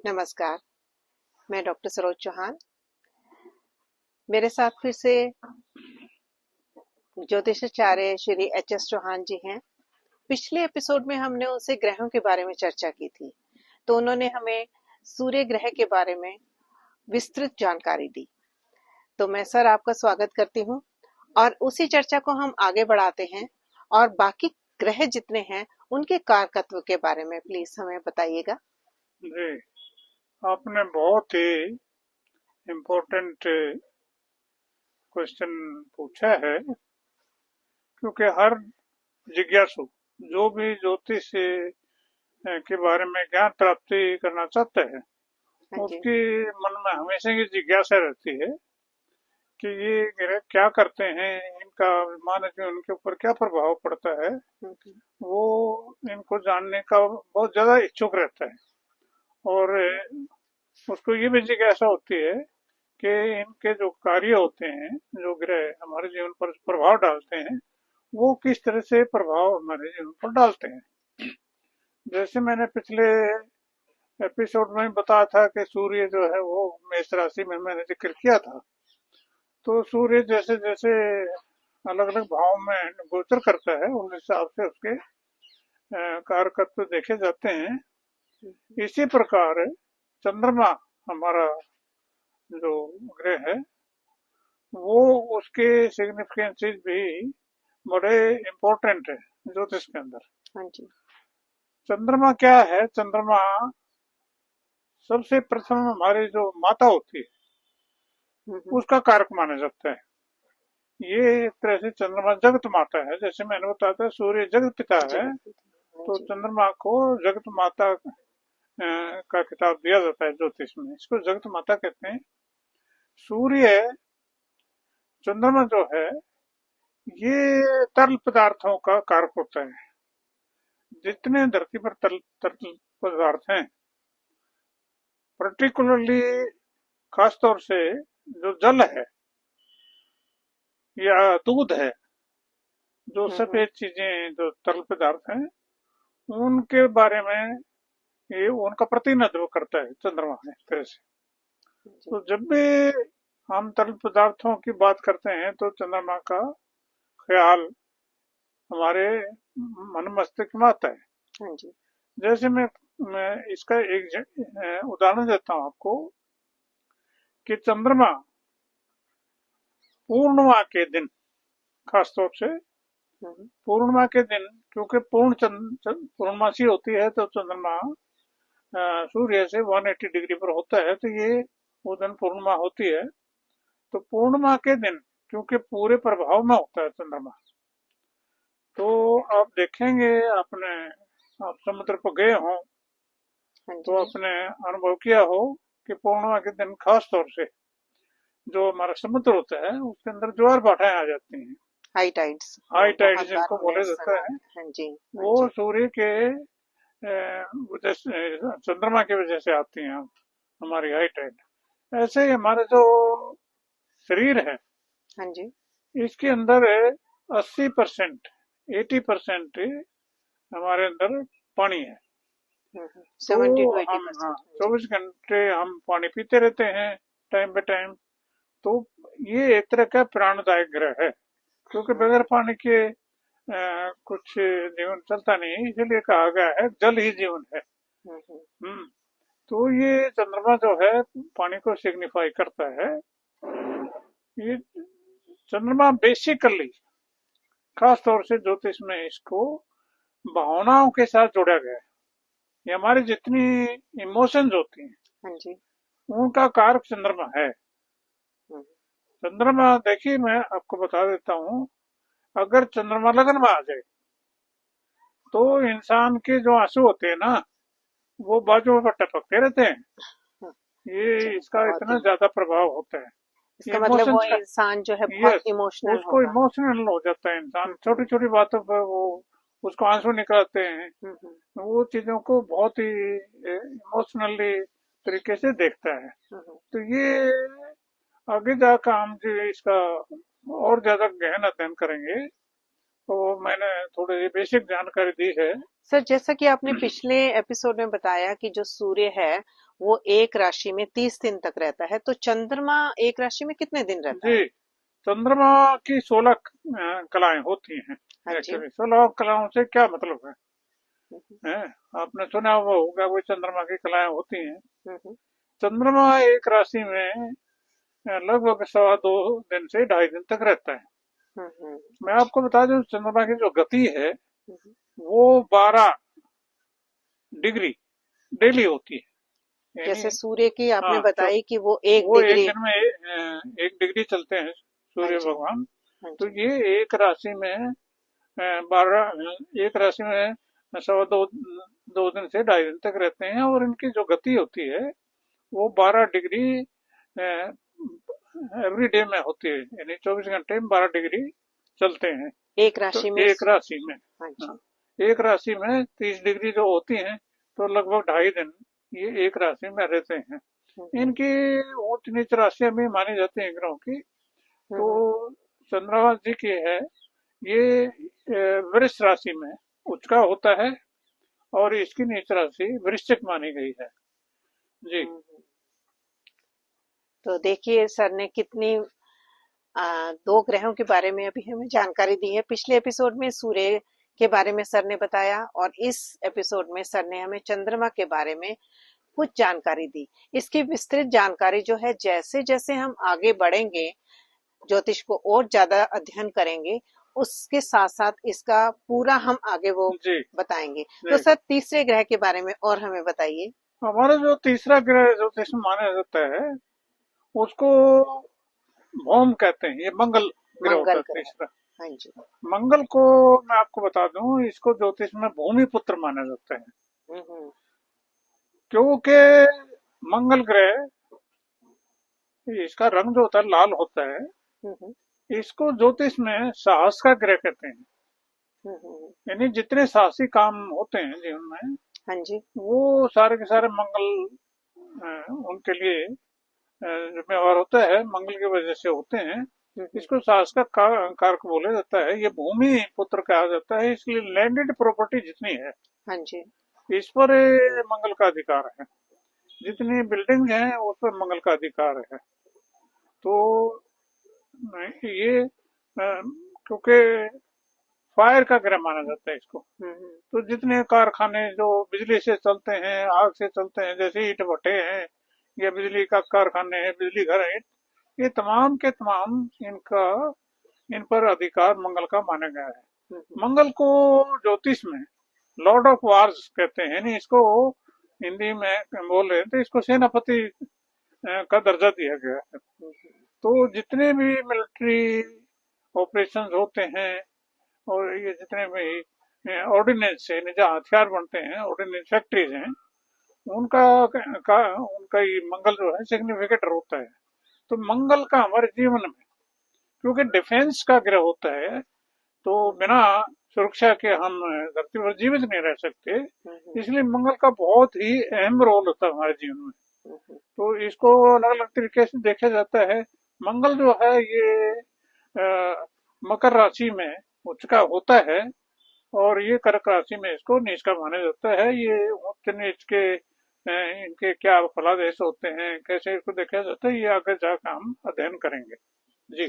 नमस्कार, मैं डॉक्टर सरोज चौहान। मेरे साथ फिर से ज्योतिषाचार्य श्री एच.एस. चौहान जी हैं। पिछले एपिसोड में हमने उनसे ग्रहों के बारे में चर्चा की थी, तो उन्होंने हमें सूर्य ग्रह के बारे में विस्तृत जानकारी दी। तो मैं सर आपका स्वागत करती हूँ और उसी चर्चा को हम आगे बढ़ाते हैं और बाकी ग्रह जितने हैं उनके कारकत्व के बारे में प्लीज हमें बताइएगा। जी, आपने बहुत ही इम्पोर्टेंट क्वेश्चन पूछा है, क्योंकि हर जिज्ञासु जो भी ज्योतिष के बारे में ज्ञान प्राप्ति करना चाहते हैं, हाँ जी। उसकी मन में हमेशा की जिज्ञासा रहती है कि ये ग्रह क्या करते हैं, इनका मानव जीवन के ऊपर क्या प्रभाव पड़ता है। हम्म, वो इनको जानने का बहुत ज्यादा इच्छुक रहता है और उसको ये भी जिज्ञासा होती है कि इनके जो कार्य होते हैं, जो ग्रह हमारे जीवन पर प्रभाव डालते हैं, वो किस तरह से प्रभाव हमारे जीवन पर डालते हैं। जैसे मैंने पिछले एपिसोड में बताया था कि सूर्य जो है वो मेष राशि में मैंने जिक्र किया था। तो सूर्य जैसे जैसे अलग अलग भाव में गोचर करता है, उस हिसाब से उसके कारकत्व देखे जाते हैं। इसी प्रकार चंद्रमा हमारा जो ग्रह है, वो उसके सिग्निफिकेंसेस भी बड़े इम्पोर्टेंट है ज्योतिष के अंदर। हाँ जी। चंद्रमा क्या है? चंद्रमा सबसे प्रथम हमारी जो माता होती है हम्म, उसका कारक माना जाता है। ये एक तरह से चंद्रमा जगत माता है। जैसे मैंने बताया था सूर्य जगत पिता है, जगत पिता। हाँ तो जी। चंद्रमा को जगत माता का खिताब दिया जाता है ज्योतिष में। इसको जगत माता कहते हैं। सूर्य, चंद्रमा जो है, ये तरल पदार्थों का कारक होता है। जितने धरती पर तरल पदार्थ हैं, पर्टिकुलरली खास तौर से जो जल है या दूध है, जो हम्म, सफेद चीजें जो तरल पदार्थ हैं, उनके बारे में ये उनका प्रतिनिधित्व करता है चंद्रमा एक तरह से। जी। तो जब भी हम तरल पदार्थों की बात करते हैं तो चंद्रमा का ख्याल हमारे मन मस्तिष्क में आता है। हाँ जी। जैसे मैं इसका एक उदाहरण देता हूँ आपको कि चंद्रमा पूर्णिमा के दिन, खास तौर से हम्म, पूर्णिमा के दिन, क्योंकि पूर्णमासी होती है, तो चंद्रमा सूर्य से 180 डिग्री पर होता है, तो ये वो दिन पूर्णिमा होती है। तो पूर्णिमा के दिन, क्योंकि पूरे प्रभाव में होता है चंद्रमा, तो आप देखेंगे, आपने आप समुद्र पर गए हो हाँ तो जी। आपने अनुभव किया हो कि पूर्णिमा के दिन खास तौर से जो हमारा समुद्र होता है उसके अंदर ज्वार भाटाएं आ जाती हैं। हाई टाइड्स हाई टाइड बहुत बार जिनको हमने बोला जाता सुना है, है। हाँ जी। हाँ वो जी। सूर्य के वजह से, चंद्रमा की वजह से आती हैं हमारी हाई टाइड। ऐसे ही हमारा जो शरीर है, हाँ जी। इसके अंदर 80%, 80% हमारे अंदर पानी है। तो 70 to 80 हम, हाँ, परसेंट हाँ जी। 24 घंटे हम पानी पीते रहते हैं टाइम पे टाइम। तो ये एक तरह का प्राणदायक ग्रह है, क्योंकि बगैर पानी के कुछ जीवन चलता नहीं है, इसीलिए कहा गया है जल ही जीवन है। हम्म, हम्म। तो ये चंद्रमा जो है पानी को सिग्निफाई करता है। ये चंद्रमा बेसिकली, खास तौर से ज्योतिष में इसको भावनाओं के साथ जोड़ा गया है। ये हमारी जितनी इमोशंस होती हैं, हाँ जी। उनका कारक चंद्रमा है। हम्म, चंद्रमा, देखिए मैं आपको बता देता हूँ, अगर चंद्रमा लगन में आ जाए तो इंसान के जो आंसू होते हैं ना, वो बाजुओं पर टपकते रहते हैं। हम्म, ये चलो इसका बहुत इतना ही ज्यादा प्रभाव होता है। ये इसका मतलब वो इमोशंस का, इंसान जो है बहुत यस, इमोशनल उसको होगा। इमोशनल हो जाता है इंसान, हम्म, छोटी छोटी बातों पर वो उसको आंसू निकलते हैं। हम्म, वो चीजों को बहुत ही इमोशनली तरीके से देखता है। हम्म, तो ये आगे जाकर हम जो इसका और ज्यादा गहन अध्ययन करेंगे। तो मैंने थोड़ी बेसिक जानकारी दी है। सर जैसा कि आपने पिछले एपिसोड में बताया कि जो सूर्य है वो एक राशि में 30 दिन तक रहता है, तो चंद्रमा एक राशि में कितने दिन रहता है? जी, चंद्रमा की 16 कलाएं होती हैं। हाँ जी। एक्चुअली 16 कलाओं से क्या मतलब हम्म, है? आपने सुना हुआ होगा वो चंद्रमा की कलाएं होती हैं। हम्म, चंद्रमा एक राशि में लगभग 2.25 दिन से 2.5 दिन तक रहता है। हम्म, मैं आपको बता दूं, चंद्रमा की जो गति है हम्म। वो 12 डिग्री डेली होती है, यानी जैसे सूर्य की आपने हाँ, बताई कि वो एक वो एक डिग्री। दिन में 1 डिग्री चलते हैं हाँ सूर्य जी। भगवान। हाँ तो जी। ये एक राशि में 2.25 दिन से 2.5 दिन तक रहते हैं, और इनकी जो गति होती है वो 12 डिग्री एवरी डे में होती है, यानी 24 घंटे में 12 डिग्री चलते हैं। एक तो राशि में एक राशि में, हाँ हाँ, जी। एक राशि में 30 डिग्री जो होती हैं, तो लगभग 2.5 दिन ये एक राशि में रहते हैं। हम्म, इनकी ऊंच नीच राशियां भी मानी जाती हैं ग्रहों की। तो हम्म, चंद्रमा जी की है ये वृष राशि में उच्च का होता है, और इसकी नीच राशि वृश्चिक मानी गई है। जी। हम्म। तो देखिए सर ने कितनी दो ग्रहों के बारे में अभी हमें जानकारी दी है। पिछले एपिसोड में सूर्य के बारे में सर ने बताया, और इस एपिसोड में सर ने हमें चंद्रमा के बारे में कुछ जानकारी दी। इसकी विस्तृत जानकारी जो है, जैसे जैसे हम आगे बढ़ेंगे, ज्योतिष को और ज्यादा अध्ययन करेंगे, उसके साथ साथ इसका पूरा हम आगे वो जी। बताएंगे। तो जी, सर तीसरे ग्रह के बारे में और हमें बताइए। हमारा जो तीसरा ग्रह ज्योतिष में माना जाता है उसको भौम कहते हैं। ये मंगल ग्रह होता मंगल है ग्रह। तीसरा। हाँ जी। मंगल को मैं आपको बता दूं, इसको ज्योतिष में भूमि पुत्र माना जाता है, हम्म, क्योंकि मंगल ग्रह, इसका रंग जो होता है लाल होता है। हम्म, इसको ज्योतिष में साहस का ग्रह कहते हैं, हम्म। यानी जितने साहसी काम होते हैं जीवन में हाँ जी। वो सारे के सारे मंगल उनके लिए जिम्मेवार होता है, मंगल की वजह से होते हैं। हम्म, इसको साहस का कारक बोला जाता है। ये भूमि पुत्र कहा जाता है, इसलिए लैंडेड प्रॉपर्टी जितनी है हाँ जी। इस पर मंगल का अधिकार है। जितनी बिल्डिंग है उस पर मंगल का अधिकार है। तो ये क्योंकि फायर का ग्रह माना जाता है इसको। हम्म, तो जितने कारखाने जो बिजली से चलते हैं, आग से चलते हैं, जैसे ईंट भट्टे हैं या बिजली का कारखाने हैं, बिजली घर है, ये तमाम के तमाम इनका इन पर अधिकार मंगल का माना गया है। हम्म, मंगल को ज्योतिष में लॉर्ड ऑफ वार्स कहते हैं, यानी इसको हिंदी में बोल रहे हैं तो इसको सेनापति का दर्जा दिया गया है। हम्म, तो जितने भी मिलिट्री ऑपरेशन होते हैं, और ये जितने भी ऑर्डिनेंस है, जहाँ हथियार बनते हैं, ऑर्डिनेंस फैक्ट्रीज हैं, उनका उनका ये मंगल जो है सिग्निफिकेटर होता है। तो मंगल का हमारे जीवन में, क्योंकि डिफेंस का ग्रह होता है, तो बिना सुरक्षा के हम धरती पर जीवित नहीं रह सकते। हम्म, इसलिए मंगल का बहुत ही अहम रोल होता है हमारे जीवन में। हम्म, तो इसको अलग अलग तरीके से देखा जाता है। मंगल जो है ये मकर राशि में उच्च का होता है, और ये कर्क राशि में इसको नीच का माना जाता है। ये उच्च नीच के इनके क्या फलादेश होते हैं, कैसे इसको देखा जाता है, ये आगे जाकर हम अध्ययन करेंगे। जी।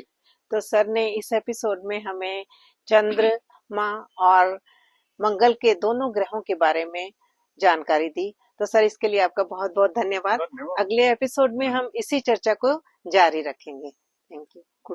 तो सर ने इस एपिसोड में हमें चंद्रमा और मंगल के दोनों ग्रहों के बारे में जानकारी दी। तो सर इसके लिए आपका बहुत बहुत धन्यवाद। धन्यवाद। अगले एपिसोड में हम इसी चर्चा को जारी रखेंगे। Thank you.